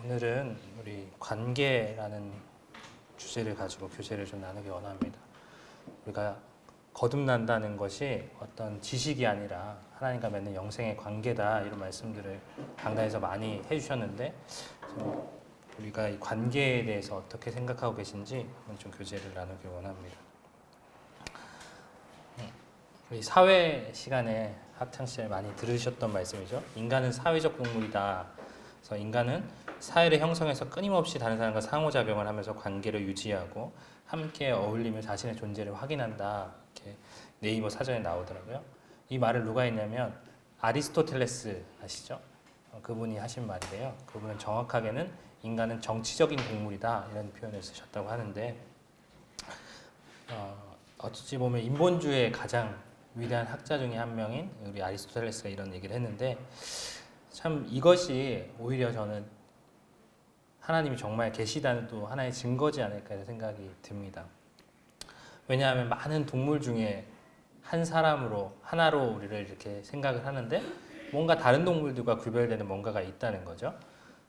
오늘은 우리 관계라는 주제를 가지고 교제를 좀 나누기 원합니다. 우리가 거듭난다는 것이 어떤 지식이 아니라 하나님과 맺는 영생의 관계다, 이런 말씀들을 강단에서 많이 해주셨는데, 우리가 이 관계에 대해서 어떻게 생각하고 계신지 한번 좀 교제를 나누기 원합니다. 우리 사회 시간에 학창 시절에 많이 들으셨던 말씀이죠. 인간은 사회적 동물이다. 그래서 인간은 사회를 형성해서 끊임없이 다른 사람과 상호작용을 하면서 관계를 유지하고 함께 어울리며 자신의 존재를 확인한다. 이렇게 네이버 사전에 나오더라고요. 이 말을 누가 했냐면 아리스토텔레스 아시죠? 그분이 하신 말이래요. 그분은 정확하게는 인간은 정치적인 동물이다, 이런 표현을 쓰셨다고 하는데, 어찌 보면 인본주의의 가장 위대한 학자 중에 한 명인 우리 아리스토텔레스가 이런 얘기를 했는데, 참 이것이 오히려 저는 하나님이 정말 계시다는 또 하나의 증거지 않을까 이런 생각이 듭니다. 왜냐하면 많은 동물 중에 한 사람으로, 하나로 우리를 이렇게 생각을 하는데 뭔가 다른 동물들과 구별되는 뭔가가 있다는 거죠.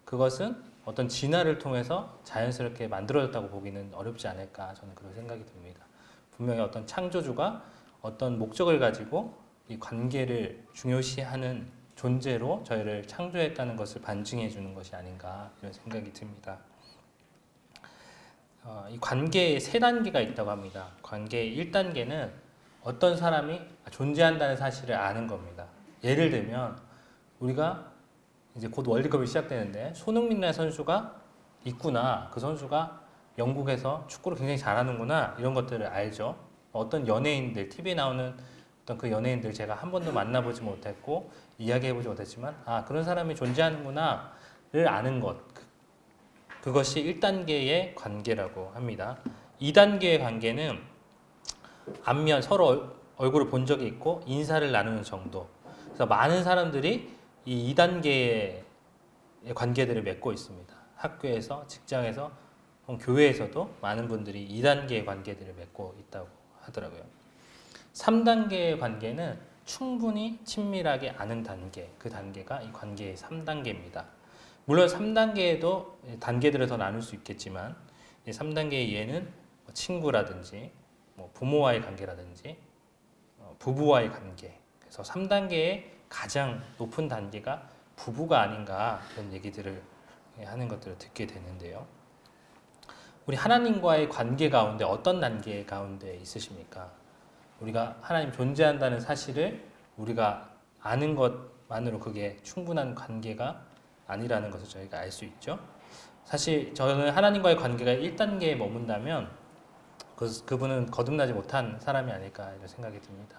그것은 어떤 진화를 통해서 자연스럽게 만들어졌다고 보기는 어렵지 않을까, 저는 그런 생각이 듭니다. 분명히 어떤 창조주가 어떤 목적을 가지고 이 관계를 중요시하는 존재로 저희를 창조했다는 것을 반증해 주는 것이 아닌가, 이런 생각이 듭니다. 이 관계에 세 단계가 있다고 합니다. 관계의 1단계는 어떤 사람이 존재한다는 사실을 아는 겁니다. 예를 들면 우리가 이제 곧 월드컵이 시작되는데 손흥민이라는 선수가 있구나, 그 선수가 영국에서 축구를 굉장히 잘하는구나, 이런 것들을 알죠. 어떤 연예인들, TV에 나오는 어떤 그 연예인들 제가 한 번도 만나보지 못했고 이야기해보지 못했지만 그런 사람이 존재하는구나를 아는 것, 그것이 1단계의 관계라고 합니다. 2단계의 관계는 안면, 서로 얼굴을 본 적이 있고 인사를 나누는 정도. 그래서 많은 사람들이 이 2단계의 관계들을 맺고 있습니다. 학교에서, 직장에서, 교회에서도 많은 분들이 2단계의 관계들을 맺고 있다고 하더라고요. 3단계의 관계는 충분히 친밀하게 아는 단계, 그 단계가 이 관계의 3단계입니다. 물론 3단계에도 단계들을 더 나눌 수 있겠지만, 3단계의 예는 친구라든지 부모와의 관계라든지 부부와의 관계, 그래서 3단계의 가장 높은 단계가 부부가 아닌가, 그런 얘기들을 하는 것들을 듣게 되는데요. 우리 하나님과의 관계 가운데 어떤 단계 가운데 있으십니까? 우리가 하나님 존재한다는 사실을 우리가 아는 것만으로 그게 충분한 관계가 아니라는 것을 저희가 알 수 있죠. 사실 저는 하나님과의 관계가 1단계에 머문다면 그분은 거듭나지 못한 사람이 아닐까, 이런 생각이 듭니다.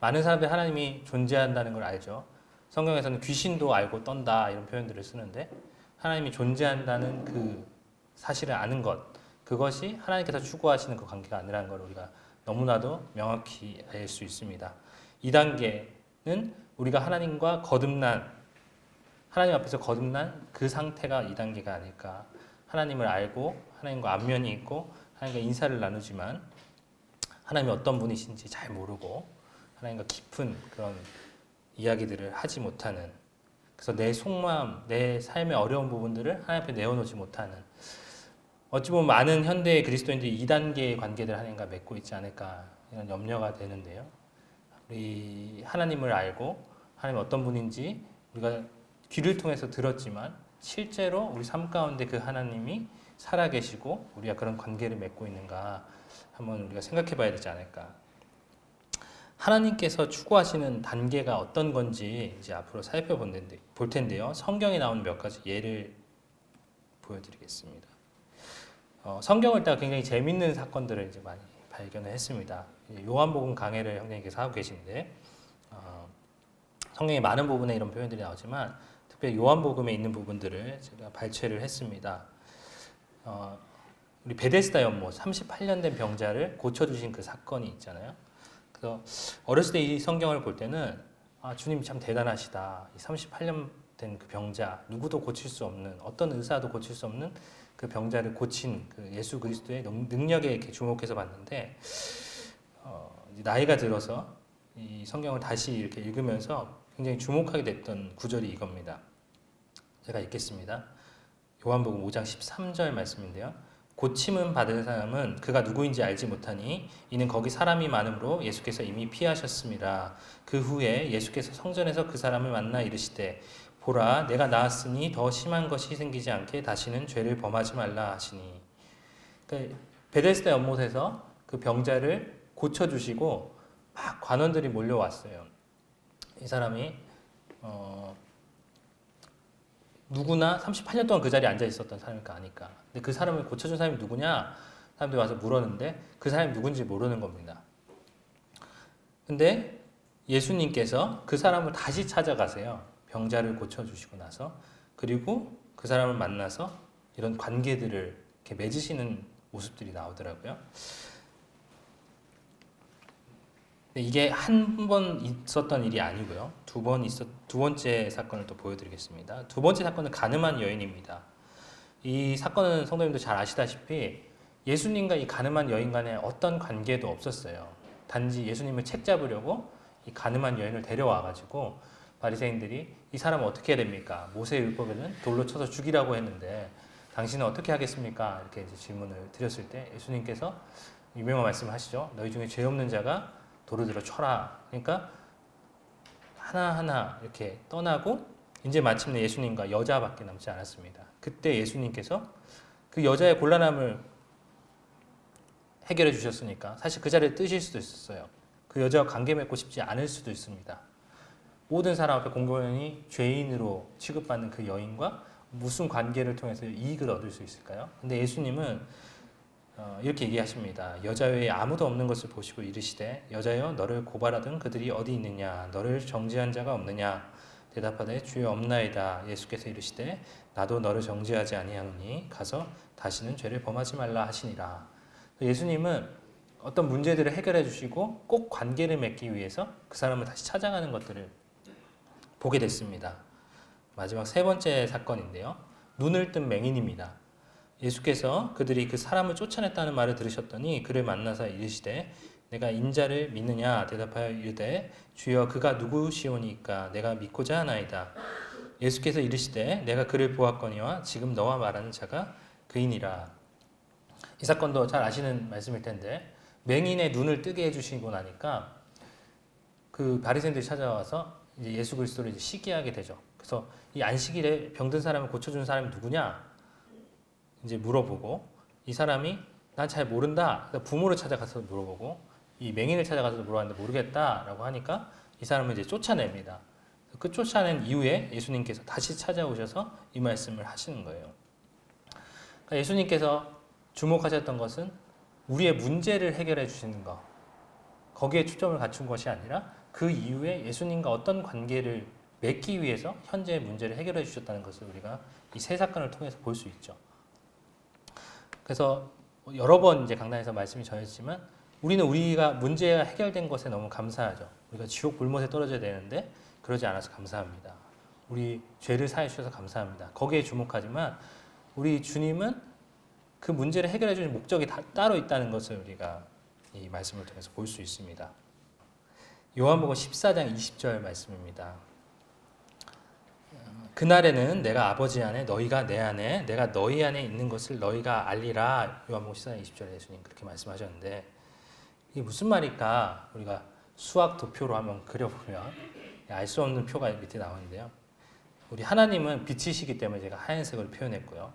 많은 사람들이 하나님이 존재한다는 걸 알죠. 성경에서는 귀신도 알고 떤다, 이런 표현들을 쓰는데, 하나님이 존재한다는 그 사실을 아는 것, 그것이 하나님께서 추구하시는 그 관계가 아니라는 걸 우리가 너무나도 명확히 알 수 있습니다. 2단계는 우리가 하나님과 하나님 앞에서 거듭난 그 상태가 2단계가 아닐까. 하나님을 알고 하나님과 안면이 있고 하나님과 인사를 나누지만 하나님이 어떤 분이신지 잘 모르고 하나님과 깊은 그런 이야기들을 하지 못하는, 그래서 내 속마음, 내 삶의 어려운 부분들을 하나님 앞에 내어놓지 못하는, 어찌 보면 많은 현대의 그리스도인들이 2단계의 관계들을 하나님과 맺고 있지 않을까, 이런 염려가 되는데요. 우리 하나님을 알고 하나님 어떤 분인지 우리가 귀를 통해서 들었지만 실제로 우리 삶 가운데 그 하나님이 살아계시고 우리가 그런 관계를 맺고 있는가, 한번 우리가 생각해 봐야 되지 않을까. 하나님께서 추구하시는 단계가 어떤 건지 이제 앞으로 살펴볼 텐데요. 성경에 나오는 몇 가지 예를 보여드리겠습니다. 성경을 읽다가 굉장히 재밌는 사건들을 이제 많이 발견을 했습니다. 요한복음 강해를 형님께서 하고 계신데, 성경의 많은 부분에 이런 표현들이 나오지만 특별히 요한복음에 있는 부분들을 제가 발췌를 했습니다. 우리 베데스다 연못 38년 된 병자를 고쳐주신 그 사건이 있잖아요. 그래서 어렸을 때 이 성경을 볼 때는 주님 참 대단하시다. 이 38년 된 그 병자, 누구도 고칠 수 없는, 어떤 의사도 고칠 수 없는 그 병자를 고친 그 예수 그리스도의 능력에 이렇게 주목해서 봤는데, 나이가 들어서 이 성경을 다시 이렇게 읽으면서 굉장히 주목하게 됐던 구절이 이겁니다. 제가 읽겠습니다. 요한복음 5장 13절 말씀인데요. 고침은 받은 사람은 그가 누구인지 알지 못하니 이는 거기 사람이 많으므로 예수께서 이미 피하셨습니다. 그 후에 예수께서 성전에서 그 사람을 만나 이르시되 보라 내가 나았으니 더 심한 것이 생기지 않게 다시는 죄를 범하지 말라 하시니. 그러니까 베데스다 연못에서 그 병자를 고쳐주시고 막 관원들이 몰려왔어요. 이 사람이 누구나 38년 동안 그 자리에 앉아 있었던 사람일까 아니까. 근데 그 사람을 고쳐준 사람이 누구냐? 사람들이 와서 물었는데 그 사람이 누군지 모르는 겁니다. 근데 예수님께서 그 사람을 다시 찾아가세요. 병자를 고쳐주시고 나서. 그리고 그 사람을 만나서 이런 관계들을 이렇게 맺으시는 모습들이 나오더라고요. 이게 한 번 있었던 일이 아니고요. 두 번째 사건을 또 보여드리겠습니다. 두 번째 사건은 가늠한 여인입니다. 이 사건은 성도님도 잘 아시다시피 예수님과 이 가늠한 여인 간에 어떤 관계도 없었어요. 단지 예수님을 책잡으려고 이 가늠한 여인을 데려와가지고 바리새인들이 이 사람은 어떻게 해야 됩니까? 모세 율법에는 돌로 쳐서 죽이라고 했는데 당신은 어떻게 하겠습니까? 이렇게 이제 질문을 드렸을 때 예수님께서 유명한 말씀을 하시죠. 너희 중에 죄 없는 자가 돌을 들어 쳐라. 그러니까 하나하나 이렇게 떠나고 이제 마침내 예수님과 여자밖에 남지 않았습니다. 그때 예수님께서 그 여자의 곤란함을 해결해 주셨으니까 사실 그 자리에 뜨실 수도 있었어요. 그 여자와 관계 맺고 싶지 않을 수도 있습니다. 모든 사람 앞에 공공연히 죄인으로 취급받는 그 여인과 무슨 관계를 통해서 이익을 얻을 수 있을까요? 근데 예수님은 이렇게 얘기하십니다. 여자 외에 아무도 없는 것을 보시고 이르시되 여자여 너를 고발하던 그들이 어디 있느냐 너를 정죄한 자가 없느냐 대답하되 주여 없나이다. 예수께서 이르시되 나도 너를 정죄하지 아니하노니 가서 다시는 죄를 범하지 말라 하시니라. 예수님은 어떤 문제들을 해결해 주시고 꼭 관계를 맺기 위해서 그 사람을 다시 찾아가는 것들을 보게 됐습니다. 마지막 세 번째 사건인데요. 눈을 뜬 맹인입니다. 예수께서 그들이 그 사람을 쫓아냈다는 말을 들으셨더니 그를 만나서 이르시되 내가 인자를 믿느냐 대답하여 이르되 주여 그가 누구시오니까 내가 믿고자 하나이다. 예수께서 이르시되 내가 그를 보았거니와 지금 너와 말하는 자가 그이니라. 이 사건도 잘 아시는 말씀일 텐데 맹인의 눈을 뜨게 해주시고 나니까 그 바리새인들이 찾아와서 이제 예수 그리스도를 이제 시기하게 되죠. 그래서 이 안식일에 병든 사람을 고쳐준 사람이 누구냐? 이제 물어보고 이 사람이 난 잘 모른다. 부모를 찾아가서 물어보고 이 맹인을 찾아가서 물어봤는데 모르겠다라고 하니까 이 사람을 이제 쫓아냅니다. 그 쫓아낸 이후에 예수님께서 다시 찾아오셔서 이 말씀을 하시는 거예요. 그러니까 예수님께서 주목하셨던 것은 우리의 문제를 해결해 주시는 것, 거기에 초점을 갖춘 것이 아니라 그 이후에 예수님과 어떤 관계를 맺기 위해서 현재의 문제를 해결해 주셨다는 것을 우리가 이 세 사건을 통해서 볼 수 있죠. 그래서 여러 번 이제 강단에서 말씀이 전해지지만 우리는 우리가 문제가 해결된 것에 너무 감사하죠. 우리가 지옥 불못에 떨어져야 되는데 그러지 않아서 감사합니다. 우리 죄를 사해 주셔서 감사합니다. 거기에 주목하지만 우리 주님은 그 문제를 해결해 주는 목적이 따로 있다는 것을 우리가 이 말씀을 통해서 볼 수 있습니다. 요한복음 14장 20절 말씀입니다. 그날에는 내가 아버지 안에 너희가 내 안에 내가 너희 안에 있는 것을 너희가 알리라. 요한복음 14장 20절에 예수님 그렇게 말씀하셨는데 이게 무슨 말일까? 우리가 수학 도표로 한번 그려보면 알 수 없는 표가 밑에 나오는데요. 우리 하나님은 빛이시기 때문에 제가 하얀색으로 표현했고요.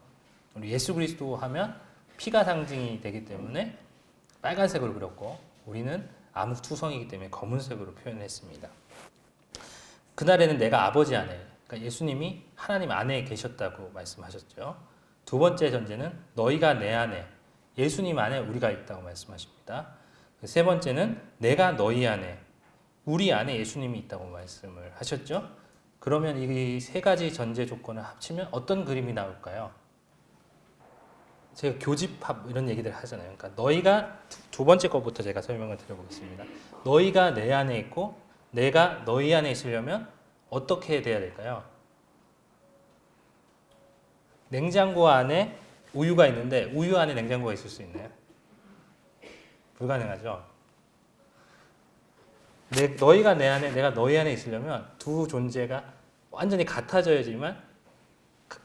우리 예수 그리스도 하면 피가 상징이 되기 때문에 빨간색으로 그렸고 우리는 암흑투성이기 때문에 검은색으로 표현했습니다. 그날에는 내가 아버지 안에 그러니까 예수님이 하나님 안에 계셨다고 말씀하셨죠. 두 번째 전제는 너희가 내 안에 예수님 안에 우리가 있다고 말씀하십니다. 세 번째는 내가 너희 안에 우리 안에 예수님이 있다고 말씀을 하셨죠. 그러면 이 세 가지 전제 조건을 합치면 어떤 그림이 나올까요? 제가 교집합 이런 얘기들 하잖아요. 그러니까 너희가 두 번째 것부터 제가 설명을 드려보겠습니다. 너희가 내 안에 있고 내가 너희 안에 있으려면 어떻게 돼야 될까요? 냉장고 안에 우유가 있는데 우유 안에 냉장고가 있을 수 있나요? 불가능하죠. 너희가 내 안에 내가 너희 안에 있으려면 두 존재가 완전히 같아져야지만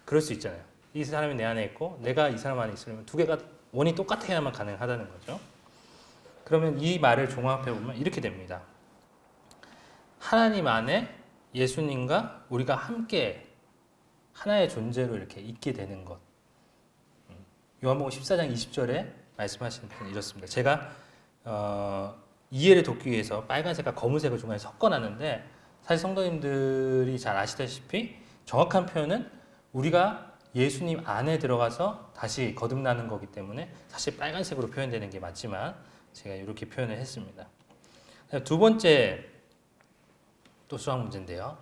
그럴 수 있잖아요. 이 사람이 내 안에 있고 내가 이 사람 안에 있으려면 두 개가 원이 똑같아야만 가능하다는 거죠. 그러면 이 말을 종합해 보면 이렇게 됩니다. 하나님 안에 예수님과 우리가 함께 하나의 존재로 이렇게 있게 되는 것. 요한복음 14장 20절에 말씀하시는 분 이렇습니다. 제가 이해를 돕기 위해서 빨간색과 검은색을 중간에 섞어놨는데 사실 성도님들이 잘 아시다시피 정확한 표현은 우리가 예수님 안에 들어가서 다시 거듭나는 거기 때문에 사실 빨간색으로 표현되는 게 맞지만 제가 이렇게 표현을 했습니다. 두 번째 또 수학 문제인데요.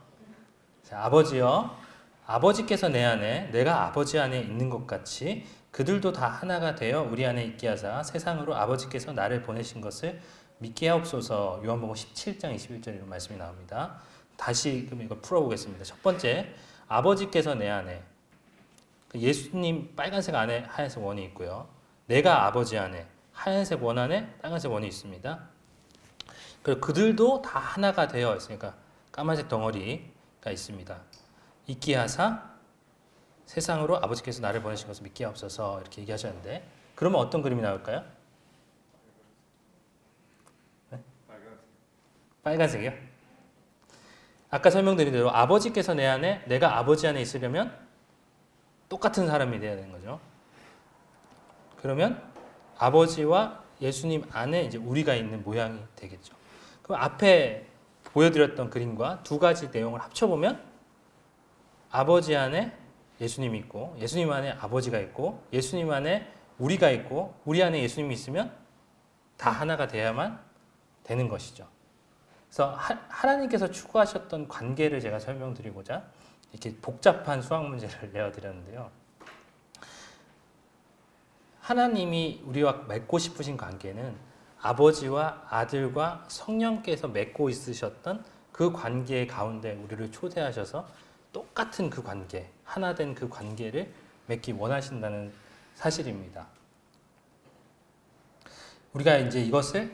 자, 아버지여, 아버지께서 내 안에 내가 아버지 안에 있는 것 같이 그들도 다 하나가 되어 우리 안에 있게 하사 세상으로 아버지께서 나를 보내신 것을 믿게 하옵소서. 요한복음 17장 21절 이런 말씀이 나옵니다. 다시 그럼 이걸 풀어보겠습니다. 첫 번째, 아버지께서 내 안에, 예수님 빨간색 안에 하얀색 원이 있고요. 내가 아버지 안에 하얀색 원 안에 빨간색 원이 있습니다. 그리고 그들도 다 하나가 되어 있으니까 까만색 덩어리가 있습니다. 있게 하사 세상으로 아버지께서 나를 보내신 것을 믿게 하옵소서 이렇게 얘기하셨는데 그러면 어떤 그림이 나올까요? 네? 빨간색이요? 아까 설명드린 대로 아버지께서 내 안에 내가 아버지 안에 있으려면 똑같은 사람이 돼야 되는 거죠. 그러면 아버지와 예수님 안에 이제 우리가 있는 모양이 되겠죠. 그럼 앞에 보여드렸던 그림과 두 가지 내용을 합쳐보면 아버지 안에 예수님이 있고 예수님 안에 아버지가 있고 예수님 안에 우리가 있고 우리 안에 예수님이 있으면 다 하나가 돼야만 되는 것이죠. 그래서 하나님께서 추구하셨던 관계를 제가 설명드리고자 이렇게 복잡한 수학 문제를 내어드렸는데요. 하나님이 우리와 맺고 싶으신 관계는 아버지와 아들과 성령께서 맺고 있으셨던 그 관계 가운데 우리를 초대하셔서 똑같은 그 관계, 하나 된 그 관계를 맺기 원하신다는 사실입니다. 우리가 이제 이것을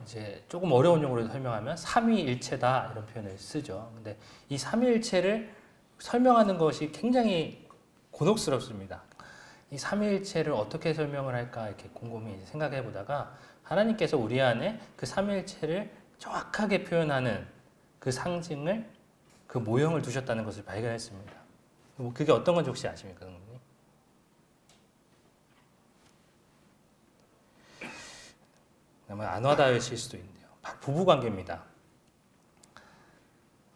이제 조금 어려운 용어로 설명하면 삼위일체다 이런 표현을 쓰죠. 근데 이 삼위일체를 설명하는 것이 굉장히 곤혹스럽습니다. 이 삼위일체를 어떻게 설명을 할까 이렇게 곰곰이 생각해 보다가 하나님께서 우리 안에 그 삼위일체를 정확하게 표현하는 그 상징을 그 모형을 두셨다는 것을 발견했습니다. 그게 어떤 건지 혹시 아십니까, 선생님? 아마 안 와닿으실 수도 있는데요. 부부관계입니다.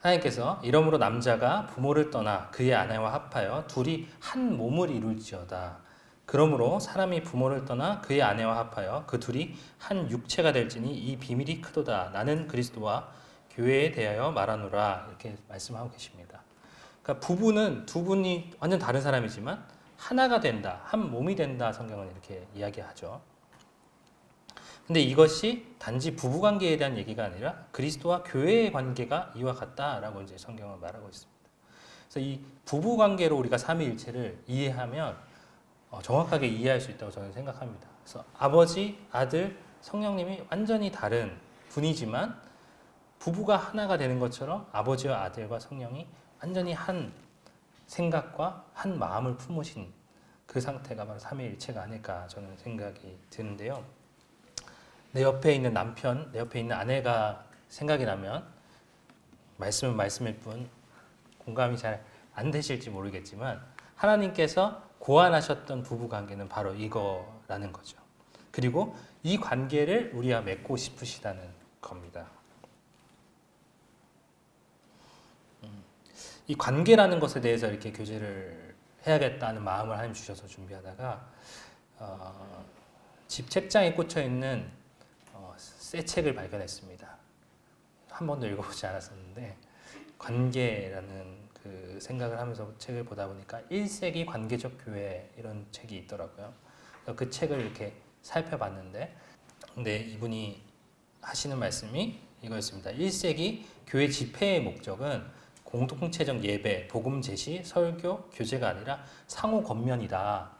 하나님께서 이러므로 남자가 부모를 떠나 그의 아내와 합하여 둘이 한 몸을 이룰지어다. 그러므로 사람이 부모를 떠나 그의 아내와 합하여 그 둘이 한 육체가 될지니 이 비밀이 크도다. 나는 그리스도와 교회에 대하여 말하노라. 이렇게 말씀하고 계십니다. 그러니까 부부는 두 분이 완전 다른 사람이지만 하나가 된다. 한 몸이 된다. 성경은 이렇게 이야기하죠. 근데 이것이 단지 부부관계에 대한 얘기가 아니라 그리스도와 교회의 관계가 이와 같다라고 이제 성경은 말하고 있습니다. 그래서 이 부부관계로 우리가 삼위일체를 이해하면 정확하게 이해할 수 있다고 저는 생각합니다. 그래서 아버지, 아들, 성령님이 완전히 다른 분이지만 부부가 하나가 되는 것처럼 아버지와 아들과 성령이 완전히 한 생각과 한 마음을 품으신 그 상태가 바로 삼위일체가 아닐까 저는 생각이 드는데요. 내 옆에 있는 남편, 내 옆에 있는 아내가 생각이 나면 말씀은 말씀일 뿐 공감이 잘 안 되실지 모르겠지만 하나님께서 고안하셨던 부부관계는 바로 이거라는 거죠. 그리고 이 관계를 우리와 맺고 싶으시다는 겁니다. 이 관계라는 것에 대해서 이렇게 교제를 해야겠다는 마음을 하나님 주셔서 준비하다가 집 책장에 꽂혀 있는 새 책을 발견했습니다. 한 번도 읽어보지 않았었는데 관계라는 그 생각을 하면서 책을 보다 보니까 1세기 관계적 교회 이런 책이 있더라고요. 그 책을 이렇게 살펴봤는데 근데 이분이 하시는 말씀이 이거였습니다. 1세기 교회 집회의 목적은 공동체적 예배, 복음 제시, 설교, 교제가 아니라 상호 권면이다.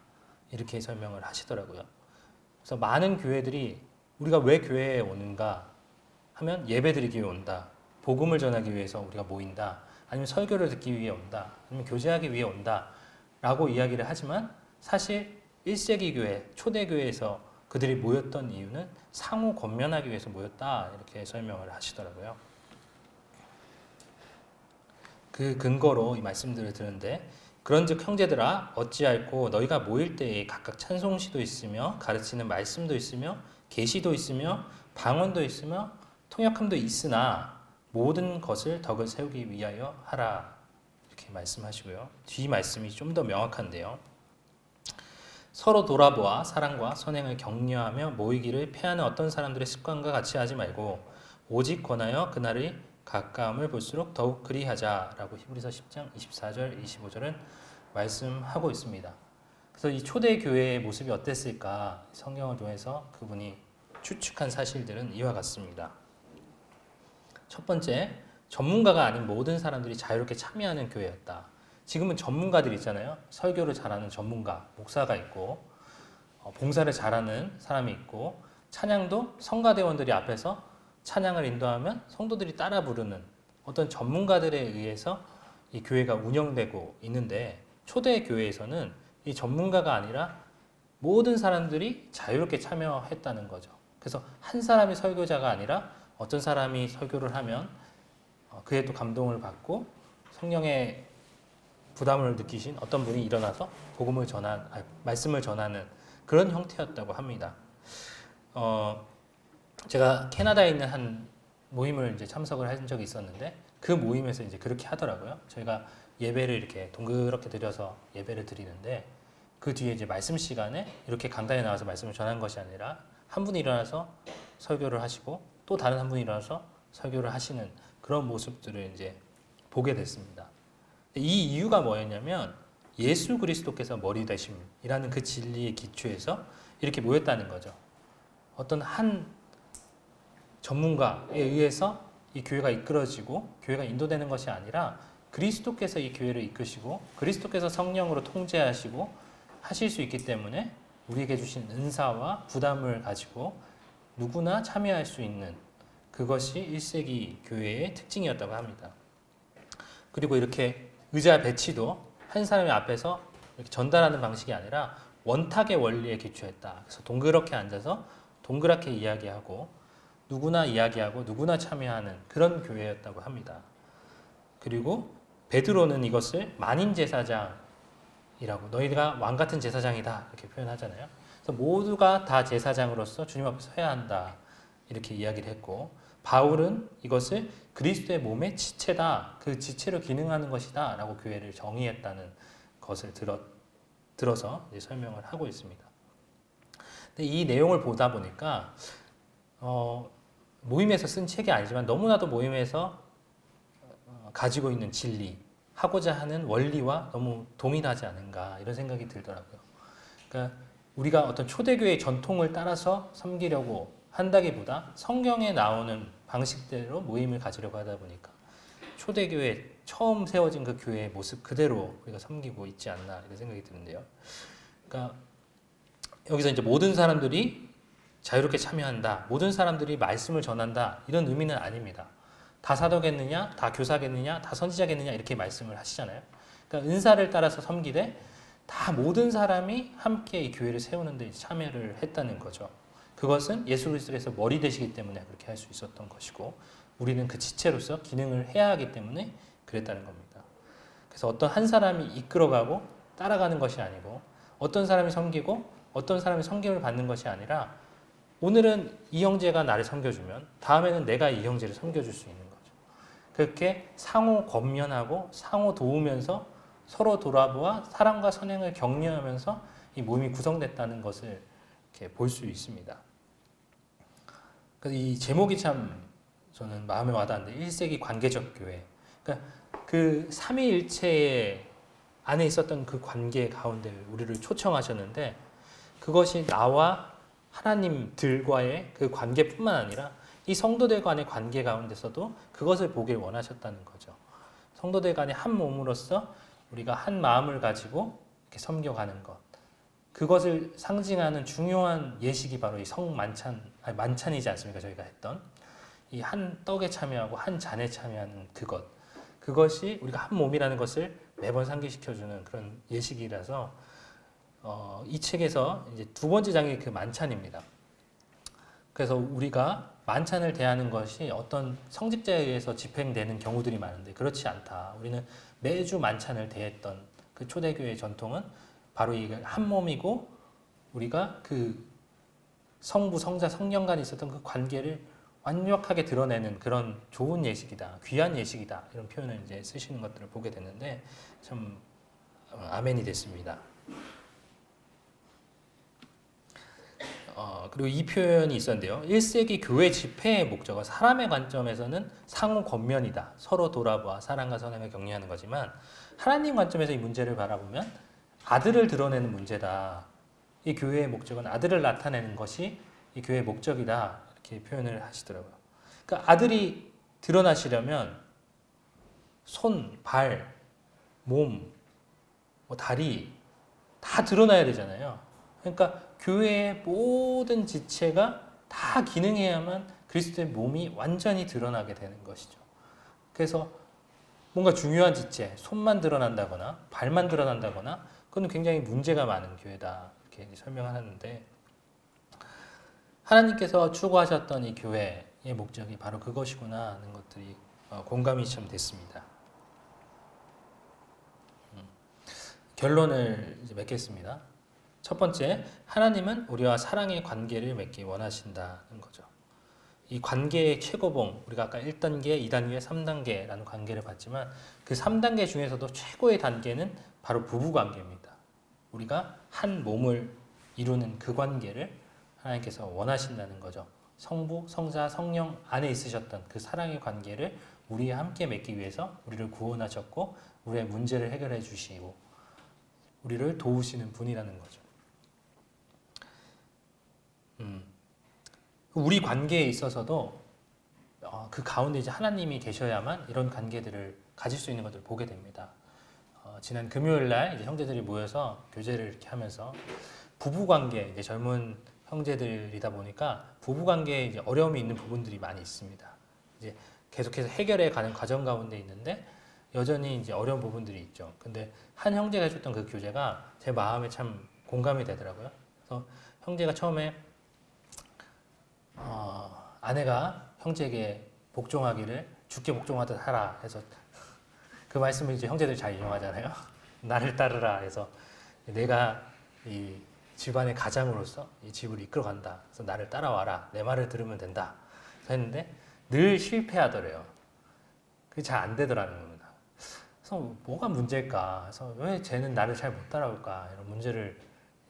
이렇게 설명을 하시더라고요. 그래서 많은 교회들이 우리가 왜 교회에 오는가 하면 예배 드리기 위해 온다. 복음을 전하기 위해서 우리가 모인다. 아니면 설교를 듣기 위해 온다. 아니면 교제하기 위해 온다. 라고 이야기를 하지만 사실 1세기 교회, 초대교회에서 그들이 모였던 이유는 상호 권면하기 위해서 모였다 이렇게 설명을 하시더라고요. 그 근거로 이 말씀들을 드는데 그런즉 형제들아 어찌할꼬 너희가 모일 때에 각각 찬송시도 있으며 가르치는 말씀도 있으며 계시도 있으며 방언도 있으며 통역함도 있으나 모든 것을 덕을 세우기 위하여 하라 이렇게 말씀하시고요. 뒤 말씀이 좀 더 명확한데요. 서로 돌아보아 사랑과 선행을 격려하며 모이기를 패하는 어떤 사람들의 습관과 같이 하지 말고 오직 권하여 그날의 가까움을 볼수록 더욱 그리하자라고 히브리서 10장 24절 25절은 말씀하고 있습니다. 그래서 이 초대 교회의 모습이 어땠을까 성경을 통해서 그분이 추측한 사실들은 이와 같습니다. 첫 번째, 전문가가 아닌 모든 사람들이 자유롭게 참여하는 교회였다. 지금은 전문가들 있잖아요. 설교를 잘하는 전문가, 목사가 있고 봉사를 잘하는 사람이 있고 찬양도 성가대원들이 앞에서 찬양을 인도하면 성도들이 따라 부르는 어떤 전문가들에 의해서 이 교회가 운영되고 있는데 초대 교회에서는 이 전문가가 아니라 모든 사람들이 자유롭게 참여했다는 거죠. 그래서 한 사람이 설교자가 아니라 어떤 사람이 설교를 하면 그에 또 감동을 받고 성령의 부담을 느끼신 어떤 분이 일어나서 말씀을 전하는 그런 형태였다고 합니다. 제가 캐나다에 있는 한 모임을 이제 참석을 한 적이 있었는데 그 모임에서 이제 그렇게 하더라고요. 저희가 예배를 이렇게 동그랗게 드려서 예배를 드리는데 그 뒤에 이제 말씀 시간에 이렇게 강단에 나와서 말씀을 전한 것이 아니라 한 분이 일어나서 설교를 하시고 또 다른 한 분이 일어나서 설교를 하시는 그런 모습들을 이제 보게 됐습니다. 이 이유가 뭐였냐면 예수 그리스도께서 머리 되심이라는 그 진리의 기초에서 이렇게 모였다는 거죠. 어떤 한 전문가에 의해서 이 교회가 이끌어지고 교회가 인도되는 것이 아니라 그리스도께서 이 교회를 이끄시고 그리스도께서 성령으로 통제하시고 하실 수 있기 때문에 우리에게 주신 은사와 부담을 가지고 누구나 참여할 수 있는 그것이 1세기 교회의 특징이었다고 합니다. 그리고 이렇게 의자 배치도 한 사람의 앞에서 이렇게 전달하는 방식이 아니라 원탁의 원리에 기초했다. 그래서 동그랗게 앉아서 동그랗게 이야기하고 누구나 이야기하고 누구나 참여하는 그런 교회였다고 합니다. 그리고 베드로는 이것을 만인 제사장이라고 너희가 왕 같은 제사장이다 이렇게 표현하잖아요. 그래서 모두가 다 제사장으로서 주님 앞에 서야 한다 이렇게 이야기를 했고 바울은 이것을 그리스도의 몸의 지체다. 그 지체로 기능하는 것이다. 라고 교회를 정의했다는 것을 들어서 이제 설명을 하고 있습니다. 근데 이 내용을 보다 보니까 모임에서 쓴 책이 아니지만 너무나도 모임에서 가지고 있는 진리, 하고자 하는 원리와 너무 동일하지 않은가 이런 생각이 들더라고요. 그러니까 우리가 어떤 초대교회의 전통을 따라서 섬기려고 한다기보다 성경에 나오는 방식대로 모임을 가지려고 하다 보니까 초대교회 처음 세워진 그 교회의 모습 그대로 우리가 섬기고 있지 않나 이런 생각이 드는데요. 그러니까 여기서 이제 모든 사람들이 자유롭게 참여한다, 모든 사람들이 말씀을 전한다 이런 의미는 아닙니다. 다 사도겠느냐, 다 교사겠느냐, 다 선지자겠느냐 이렇게 말씀을 하시잖아요. 그러니까 은사를 따라서 섬기되 다 모든 사람이 함께 이 교회를 세우는 데 참여를 했다는 거죠. 그것은 예수 그리스도께서 머리 되시기 때문에 그렇게 할 수 있었던 것이고 우리는 그 지체로서 기능을 해야 하기 때문에 그랬다는 겁니다. 그래서 어떤 한 사람이 이끌어가고 따라가는 것이 아니고 어떤 사람이 섬기고 어떤 사람이 섬김을 받는 것이 아니라 오늘은 이 형제가 나를 섬겨주면 다음에는 내가 이 형제를 섬겨줄 수 있는 거죠. 그렇게 상호 권면하고 상호 도우면서 서로 돌아보아 사랑과 선행을 격려하면서 이 모임이 구성됐다는 것을 이렇게 볼 수 있습니다. 그래서 이 제목이 참 저는 마음에 와닿는데 1세기 관계적 교회. 그러니까 그 삼위일체 안에 있었던 그 관계 가운데 우리를 초청하셨는데 그것이 나와 하나님들과의 그 관계뿐만 아니라 이 성도들 간의 관계 가운데서도 그것을 보길 원하셨다는 거죠. 성도들 간의 한 몸으로서 우리가 한 마음을 가지고 이렇게 섬겨가는 것. 그것을 상징하는 중요한 예식이 바로 이 성만찬, 만찬이지 않습니까? 저희가 했던 이 한 떡에 참여하고 한 잔에 참여하는 그것. 그것이 우리가 한 몸이라는 것을 매번 상기시켜주는 그런 예식이라서 이 책에서 이제 두 번째 장이 그 만찬입니다. 그래서 우리가 만찬을 대하는 것이 어떤 성직자에 의해서 집행되는 경우들이 많은데 그렇지 않다. 우리는 매주 만찬을 대했던 그 초대교회의 전통은 바로 이 한 몸이고 우리가 그 성부, 성자, 성령 간에 있었던 그 관계를 완벽하게 드러내는 그런 좋은 예식이다, 귀한 예식이다 이런 표현을 이제 쓰시는 것들을 보게 됐는데 참 아멘이 됐습니다. 그리고 이 표현이 있었는데요. 1세기 교회 집회의 목적은 사람의 관점에서는 상호 권면이다. 서로 돌아보아 사랑과 선행을 격려하는 거지만 하나님 관점에서 이 문제를 바라보면 아들을 드러내는 문제다. 이 교회의 목적은 아들을 나타내는 것이 이 교회의 목적이다. 이렇게 표현을 하시더라고요. 그러니까 아들이 드러나시려면 손, 발, 몸, 뭐 다리 다 드러나야 되잖아요. 그러니까 교회의 모든 지체가 다 기능해야만 그리스도의 몸이 완전히 드러나게 되는 것이죠. 그래서 뭔가 중요한 지체, 손만 드러난다거나 발만 드러난다거나 그건 굉장히 문제가 많은 교회다 이렇게 설명하는데 하나님께서 추구하셨던 이 교회의 목적이 바로 그것이구나 하는 것들이 공감이 좀 됐습니다. 결론을 이제 맺겠습니다. 첫 번째, 하나님은 우리와 사랑의 관계를 맺기 원하신다는 거죠. 이 관계의 최고봉, 우리가 아까 1단계, 2단계, 3단계라는 관계를 봤지만 그 3단계 중에서도 최고의 단계는 바로 부부 관계입니다. 우리가 한 몸을 이루는 그 관계를 하나님께서 원하신다는 거죠. 성부, 성자, 성령 안에 있으셨던 그 사랑의 관계를 우리와 함께 맺기 위해서 우리를 구원하셨고 우리의 문제를 해결해 주시고 우리를 도우시는 분이라는 거죠. 우리 관계에 있어서도 그 가운데 이제 하나님이 계셔야만 이런 관계들을 가질 수 있는 것들을 보게 됩니다. 지난 금요일 날 이제 형제들이 모여서 교제를 이렇게 하면서 부부 관계, 이제 젊은 형제들이다 보니까 부부 관계에 이제 어려움이 있는 부분들이 많이 있습니다. 이제 계속해서 해결해 가는 과정 가운데 있는데 여전히 이제 어려운 부분들이 있죠. 근데 한 형제가 해줬던 그 교제가 제 마음에 참 공감이 되더라고요. 그래서 형제가 처음에 아내가 형제에게 복종하기를 주께 복종하듯 하라 해서 그 말씀을 이제 형제들이 잘 인용하잖아요. 나를 따르라 해서 내가 이 집안의 가장으로서 이 집을 이끌어간다. 그래서 나를 따라와라. 내 말을 들으면 된다. 그래서 했는데 늘 실패하더래요. 그게 잘 안 되더라는 겁니다. 그래서 뭐가 문제일까? 그래서 왜 쟤는 나를 잘 못 따라올까? 이런 문제를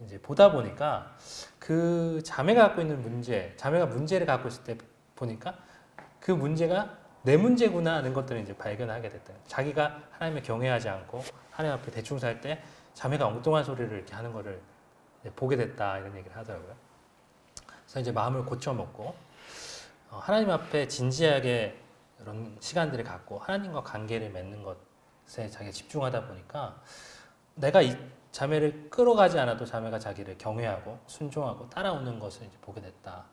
이제 보다 보니까 그 자매가 갖고 있는 문제, 자매가 문제를 갖고 있을 때 보니까 그 문제가 내 문제구나 하는 것들을 이제 발견하게 됐다. 자기가 하나님을 경외하지 않고 하나님 앞에 대충 살 때 자매가 엉뚱한 소리를 이렇게 하는 거를 보게 됐다 이런 얘기를 하더라고요. 그래서 이제 마음을 고쳐먹고 하나님 앞에 진지하게 이런 시간들을 갖고 하나님과 관계를 맺는 것에 자기가 집중하다 보니까 내가 이 자매를 끌어가지 않아도 자매가 자기를 경외하고 순종하고 따라오는 것을 이제 보게 됐다.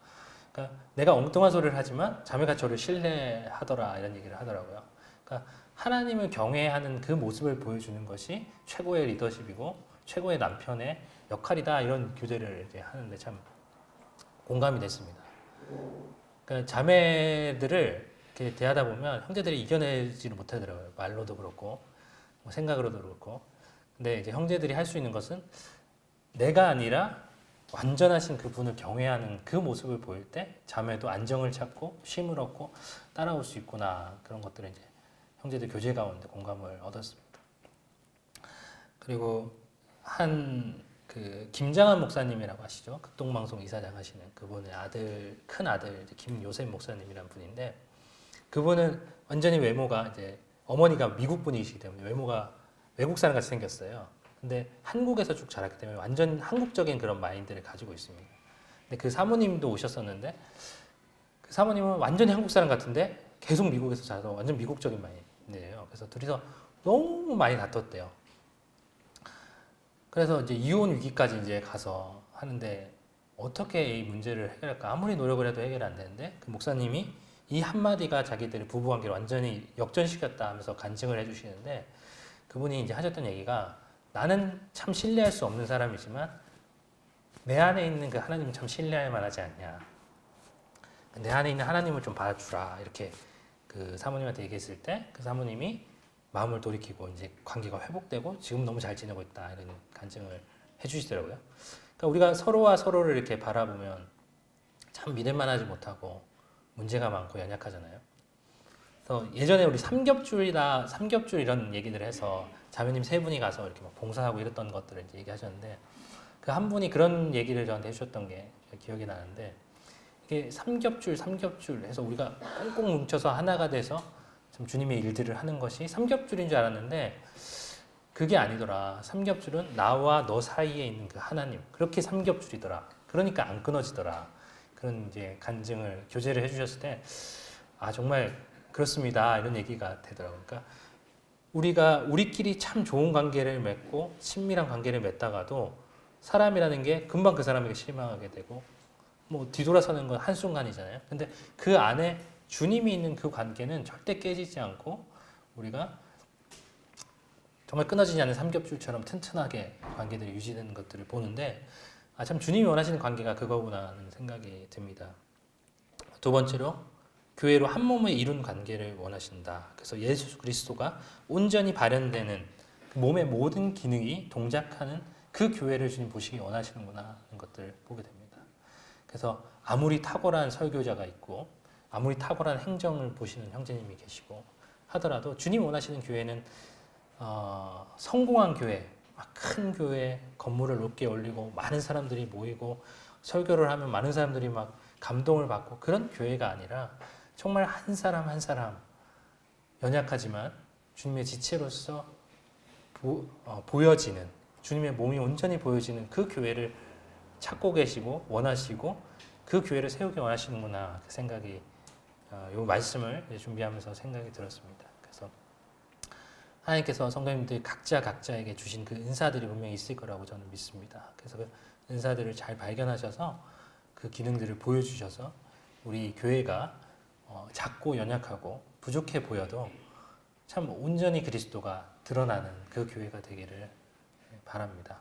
그러니까 내가 엉뚱한 소리를 하지만 자매가 저를 신뢰하더라 이런 얘기를 하더라고요. 그러니까 하나님을 경외하는 그 모습을 보여주는 것이 최고의 리더십이고 최고의 남편의 역할이다 이런 교제를 이제 하는데 참 공감이 됐습니다. 그러니까 자매들을 이렇게 대하다 보면 형제들이 이겨내지를 못하더라고요. 말로도 그렇고 뭐 생각으로도 그렇고. 근데 이제 형제들이 할 수 있는 것은 내가 아니라 완전하신 그분을 경외하는 그 모습을 보일 때 자매도 안정을 찾고 쉼을 얻고 따라올 수 있구나 그런 것들을 이제 형제들 교제 가운데 공감을 얻었습니다. 그리고 한 그 김장한 목사님이라고 아시죠? 극동방송 이사장 하시는 그분의 아들 큰 아들 김요셉 목사님이라는 분인데 그분은 완전히 외모가 이제 어머니가 미국 분이시기 때문에 외모가 외국 사람 같이 생겼어요. 근데 한국에서 쭉 자랐기 때문에 완전 한국적인 그런 마인드를 가지고 있습니다. 근데 그 사모님도 오셨었는데 그 사모님은 완전히 한국 사람 같은데 계속 미국에서 자라서 완전 미국적인 마인드예요. 그래서 둘이서 너무 많이 다퉜대요. 그래서 이제 이혼 위기까지 이제 가서 하는데 어떻게 이 문제를 해결할까? 아무리 노력을 해도 해결이 안 되는데 그 목사님이 이 한마디가 자기들의 부부관계를 완전히 역전시켰다 하면서 간증을 해주시는데 그분이 이제 하셨던 얘기가 나는 참 신뢰할 수 없는 사람이지만 내 안에 있는 그 하나님은 참 신뢰할 만하지 않냐. 내 안에 있는 하나님을 좀 봐주라. 이렇게 그 사모님한테 얘기했을 때 그 사모님이 마음을 돌이키고 이제 관계가 회복되고 지금 너무 잘 지내고 있다. 이런 간증을 해주시더라고요. 그러니까 우리가 서로와 서로를 이렇게 바라보면 참 믿을만하지 못하고 문제가 많고 연약하잖아요. 그래서 예전에 우리 삼겹줄 이런 얘기들 해서 자매님 세 분이 가서 이렇게 막 봉사하고 이랬던 것들을 이제 얘기하셨는데 그 한 분이 그런 얘기를 저한테 해주셨던 게 기억이 나는데 이게 삼겹줄 해서 우리가 꽁꽁 뭉쳐서 하나가 돼서 좀 주님의 일들을 하는 것이 삼겹줄인 줄 알았는데 그게 아니더라. 삼겹줄은 나와 너 사이에 있는 그 하나님. 그렇게 삼겹줄이더라. 그러니까 안 끊어지더라. 그런 이제 간증을 교제를 해주셨을 때 아 정말 그렇습니다. 이런 얘기가 되더라고요. 그러니까 우리가 우리끼리 참 좋은 관계를 맺고 친밀한 관계를 맺다가도 사람이라는 게 금방 그 사람에게 실망하게 되고 뭐 뒤돌아서는 건 한순간이잖아요. 근데 그 안에 주님이 있는 그 관계는 절대 깨지지 않고 우리가 정말 끊어지지 않는 삼겹줄처럼 튼튼하게 관계들이 유지되는 것들을 보는데 아, 참 주님이 원하시는 관계가 그거구나 하는 생각이 듭니다. 두 번째로 교회로 한 몸을 이룬 관계를 원하신다. 그래서 예수 그리스도가 온전히 발현되는 그 몸의 모든 기능이 동작하는 그 교회를 주님 보시기 원하시는구나 하는 것들을 보게 됩니다. 그래서 아무리 탁월한 설교자가 있고 아무리 탁월한 행정을 보시는 형제님이 계시고 하더라도 주님 원하시는 교회는 성공한 교회, 큰 교회, 건물을 높게 올리고 많은 사람들이 모이고 설교를 하면 많은 사람들이 막 감동을 받고 그런 교회가 아니라 정말 한 사람 한 사람 연약하지만 주님의 지체로서 보여지는 주님의 몸이 온전히 보여지는 그 교회를 찾고 계시고 원하시고 그 교회를 세우기 원하시는구나 그 생각이 이 말씀을 준비하면서 생각이 들었습니다. 그래서 하나님께서 성도님들 각자에게 주신 그 은사들이 분명히 있을 거라고 저는 믿습니다. 그래서 그 은사들을 잘 발견하셔서 그 기능들을 보여주셔서 우리 교회가 작고 연약하고 부족해 보여도 참 온전히 그리스도가 드러나는 그 교회가 되기를 바랍니다.